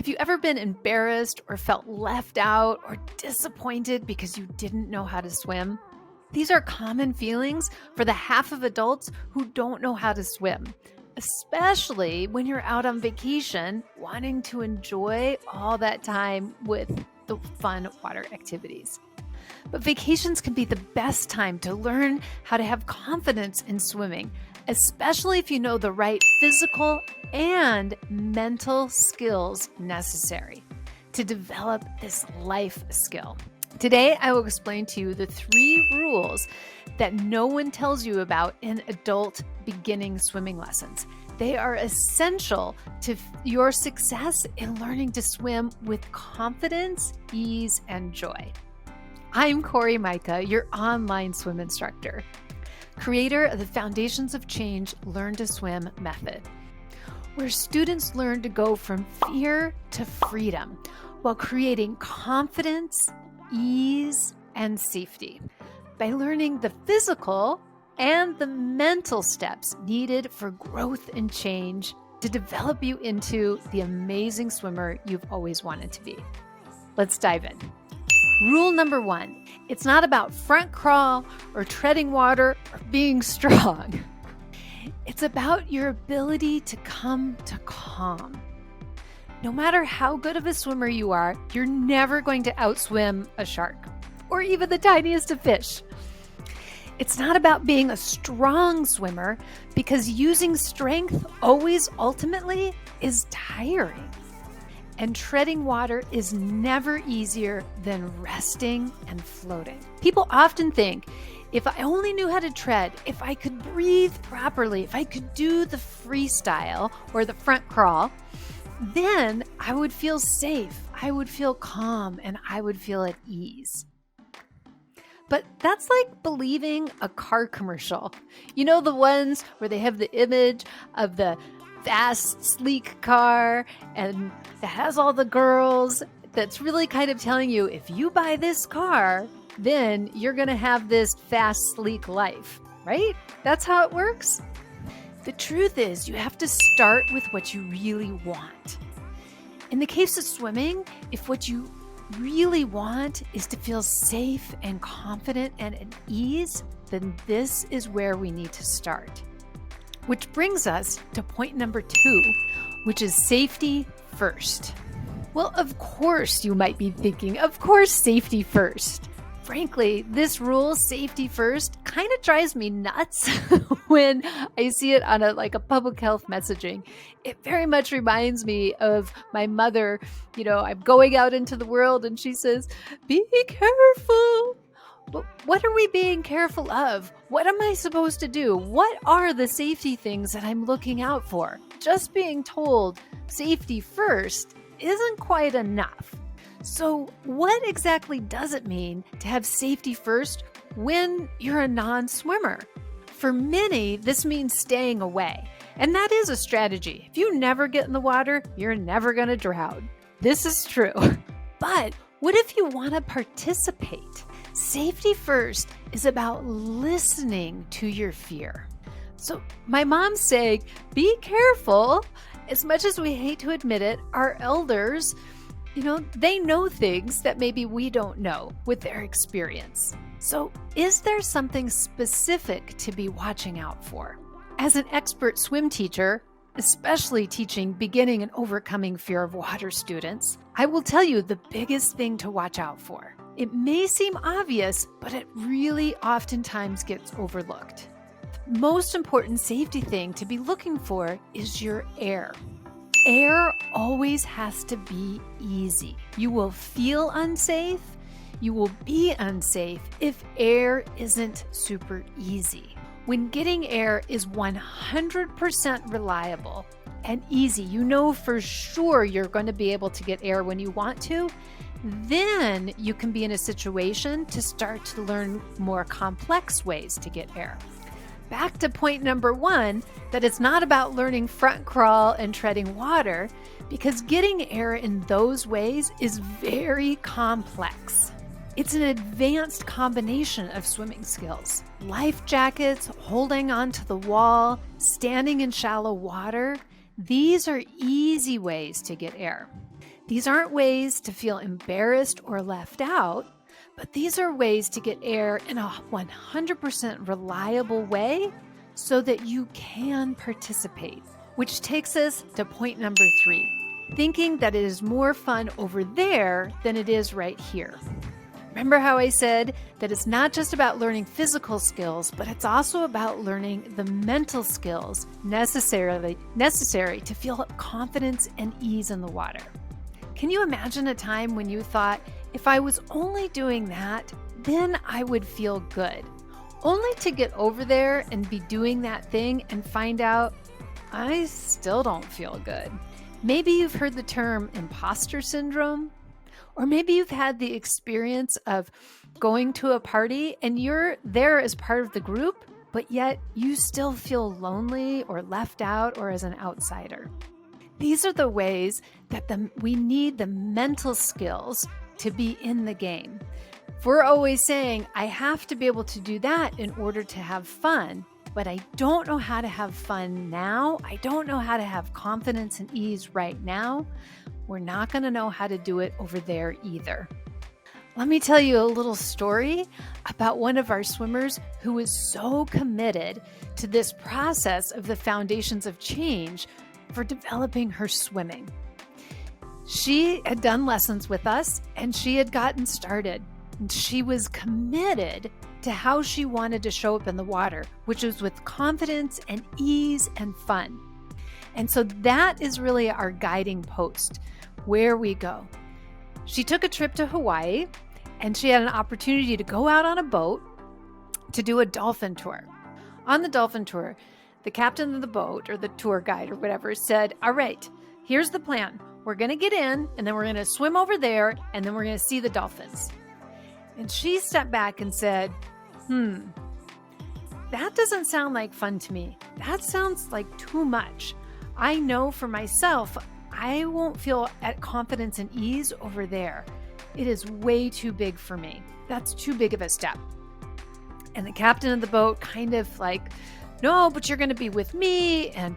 Have you ever been embarrassed or felt left out or disappointed because you didn't know how to swim? These are common feelings for the half of adults who don't know how to swim, especially when you're out on vacation wanting to enjoy all that time with the fun water activities. But vacations can be the best time to learn how to have confidence in swimming, especially if you know the right physical and mental skills necessary to develop this life skill. Today, I will explain to you the 3 rules that no one tells you about in adult beginning swimming lessons. They are essential to your success in learning to swim with confidence, ease, and joy. I'm Corey Micah, your online swim instructor, creator of the Foundations of Change Learn to Swim method, where students learn to go from fear to freedom while creating confidence, ease, and safety by learning the physical and the mental steps needed for growth and change to develop you into the amazing swimmer you've always wanted to be. Let's dive in. Rule number 1, it's not about front crawl or treading water or being strong. It's about your ability to come to calm. No matter how good of a swimmer you are, you're never going to outswim a shark or even the tiniest of fish. It's not about being a strong swimmer because using strength always ultimately is tiring. And treading water is never easier than resting and floating. People often think, if I only knew how to tread, if I could breathe properly, if I could do the freestyle or the front crawl, then I would feel safe, I would feel calm, and I would feel at ease. But that's like believing a car commercial. You know, the ones where they have the image of the fast, sleek car and that has all the girls, that's really kind of telling you, if you buy this car, then you're going to have this fast, sleek life, right? That's how it works. The truth is, you have to start with what you really want. In the case of swimming, if what you really want is to feel safe and confident and at ease, then this is where we need to start. Which brings us to point number 2, which is safety first. Well, of course, you might be thinking, of course, safety first. Frankly, this rule, safety first, kind of drives me nuts when I see it on a public health messaging. It very much reminds me of my mother. You know, I'm going out into the world and she says, be careful. But what are we being careful of? What am I supposed to do? What are the safety things that I'm looking out for? Just being told safety first isn't quite enough. So what exactly does it mean to have safety first when you're a non-swimmer? For many, this means staying away. And that is a strategy. If you never get in the water, you're never going to drown. This is true. But what if you want to participate? Safety first is about listening to your fear. So my mom's saying, be careful. As much as we hate to admit it, our elders, they know things that maybe we don't know with their experience. So is there something specific to be watching out for? As an expert swim teacher, especially teaching beginning and overcoming fear of water students, I will tell you the biggest thing to watch out for. It may seem obvious, but it really oftentimes gets overlooked. The most important safety thing to be looking for is your air. Air always has to be easy. You will feel unsafe, you will be unsafe if air isn't super easy. When getting air is 100% reliable and easy, you know for sure you're going to be able to get air when you want to, then you can be in a situation to start to learn more complex ways to get air. Back to point number 1, that it's not about learning front crawl and treading water, because getting air in those ways is very complex. It's an advanced combination of swimming skills. Life jackets, holding onto the wall, standing in shallow water, these are easy ways to get air. These aren't ways to feel embarrassed or left out, but these are ways to get air in a 100% reliable way so that you can participate. Which takes us to point number 3, thinking that it is more fun over there than it is right here. Remember how I said that it's not just about learning physical skills, but it's also about learning the mental skills necessary to feel confidence and ease in the water. Can you imagine a time when you thought, if I was only doing that, then I would feel good? Only to get over there and be doing that thing and find out, I still don't feel good. Maybe you've heard the term imposter syndrome, or maybe you've had the experience of going to a party and you're there as part of the group, but yet you still feel lonely or left out or as an outsider. These are the ways that we need the mental skills to be in the game. If we're always saying, I have to be able to do that in order to have fun, but I don't know how to have fun now, I don't know how to have confidence and ease right now, we're not going to know how to do it over there either. Let me tell you a little story about one of our swimmers who was so committed to this process of the foundations of change for developing her swimming. She had done lessons with us and she had gotten started. And she was committed to how she wanted to show up in the water, which was with confidence and ease and fun. And so that is really our guiding post, where we go. She took a trip to Hawaii and she had an opportunity to go out on a boat to do a dolphin tour. On the dolphin tour, the captain of the boat or the tour guide or whatever said, all right, here's the plan. We're going to get in and then we're going to swim over there and then we're going to see the dolphins. And she stepped back and said, that doesn't sound like fun to me. That sounds like too much. I know for myself, I won't feel at confidence and ease over there. It is way too big for me. That's too big of a step. And the captain of the boat kind of like, no, but you're going to be with me, and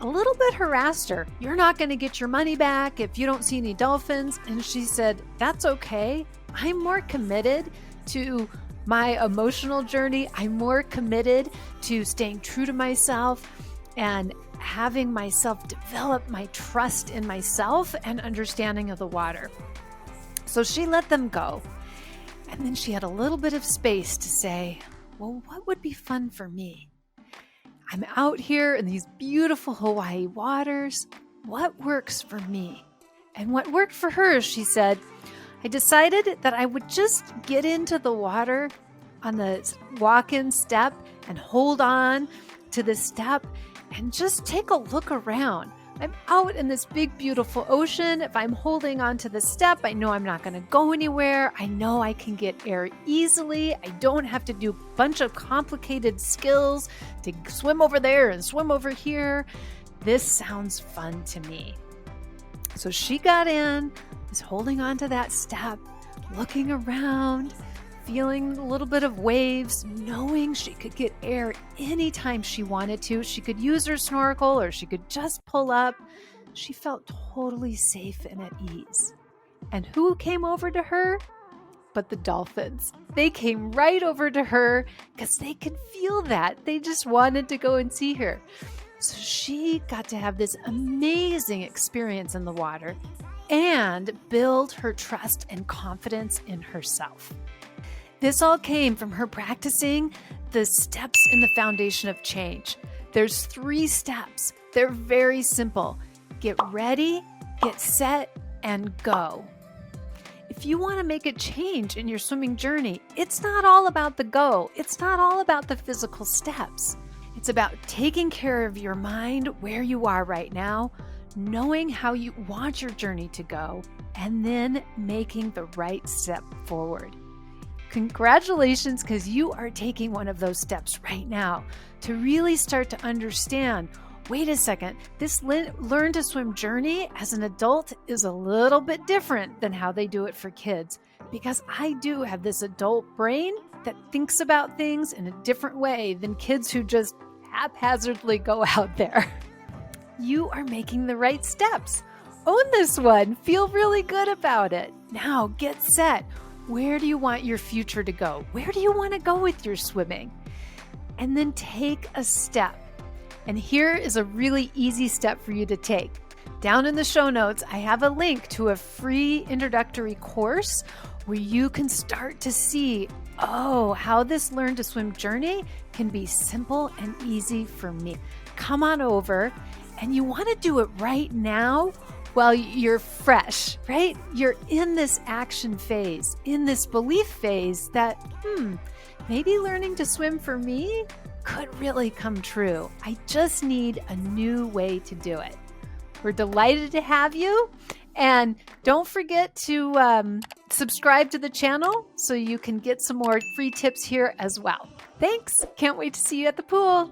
a little bit harassed her. You're not going to get your money back if you don't see any dolphins. And she said, that's okay. I'm more committed to my emotional journey. I'm more committed to staying true to myself and having myself develop my trust in myself and understanding of the water. So she let them go. And then she had a little bit of space to say, well, what would be fun for me? I'm out here in these beautiful Hawaii waters. What works for me? And what worked for her, she said, I decided that I would just get into the water on the walk-in step and hold on to the step and just take a look around. I'm out in this big, beautiful ocean. If I'm holding on to the step, I know I'm not going to go anywhere. I know I can get air easily. I don't have to do a bunch of complicated skills to swim over there and swim over here. This sounds fun to me. So she got in, was holding on to that step, looking around, feeling a little bit of waves, knowing she could get air anytime she wanted to. She could use her snorkel or she could just pull up. She felt totally safe and at ease. And who came over to her? But the dolphins. They came right over to her because they could feel that. They just wanted to go and see her. So she got to have this amazing experience in the water and build her trust and confidence in herself. This all came from her practicing the steps in the foundation of change. There's 3 steps. They're very simple. Get ready, get set, and go. If you want to make a change in your swimming journey, it's not all about the go. It's not all about the physical steps. It's about taking care of your mind where you are right now, knowing how you want your journey to go, and then making the right step forward. Congratulations, because you are taking one of those steps right now to really start to understand, wait a second, this learn to swim journey as an adult is a little bit different than how they do it for kids, because I do have this adult brain that thinks about things in a different way than kids who just haphazardly go out there. You are making the right steps. Own this one. Feel really good about it. Now get set. Where do you want your future to go? Where do you want to go with your swimming? And then take a step. And here is a really easy step for you to take. Down in the show notes, I have a link to a free introductory course where you can start to see, how this Learn to Swim journey can be simple and easy for me. Come on over, and you want to do it right now while you're fresh, right? You're in this action phase, in this belief phase that, maybe learning to swim for me could really come true. I just need a new way to do it. We're delighted to have you. And don't forget to subscribe to the channel so you can get some more free tips here as well. Thanks. Can't wait to see you at the pool.